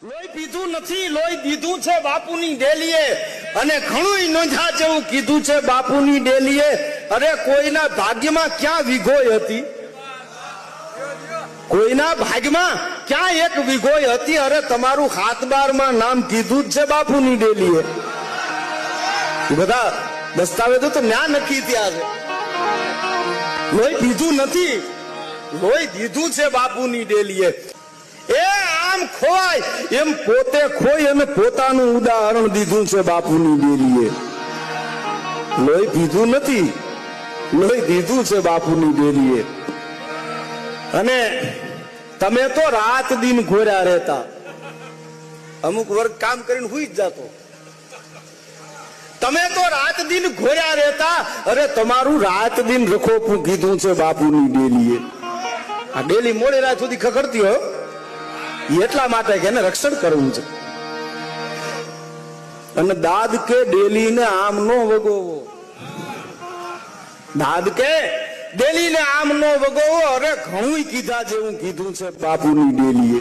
લોહી પીધું નથી, લોહી દીધું છે બાપુની ડેલીએ, અને ઘણું નોંધા જેવું કીધું છે બાપુની ડેલીએ. અરે કોઈના ભાગ્યમાં ક્યાં વિઘોય હતી, કોઈના ભાગ્યમાં ક્યાં એક વિઘોય હતી. અરે તમારું 7/12 નામ કીધું જ છે બાપુની ડેલીએ. બધા દસ્તાવેજો તો ન્યા નક્કી થયા છે. લોહી પીધું નથી, લોહી દીધું છે બાપુની ડેલીએ. એ આમ ખોવાય એમ પોતે ખોઈ અને પોતાનું ઉદાહરણ દીધું છે બાપુની ડેલીએ. લોહી પીધું નથી, લોહી દીધું છે બાપુની ડેલીએ. અને તમે તો રાત દિન ઘોર્યા રહેતા, અમુક વર્ગ કામ કરીને હુઈ જ જાતો. તમે તો રાત દિન ઘોર્યા રહેતા. અરે તમારું રાત દિન રખોપું કીધું છે બાપુની ડેલીએ. આ ડેલી મોડી રાત સુધી ખખડતી હોય એટલા માટે કે એને રક્ષણ કરવું છે. અને દાદ કે ડેલીને આમ નો વગોવો, દાદ કે ડેલીને આમ નો વગોવો. અરે ઘણું કીધા જેવું કીધું છે બાપુની ડેલીએ.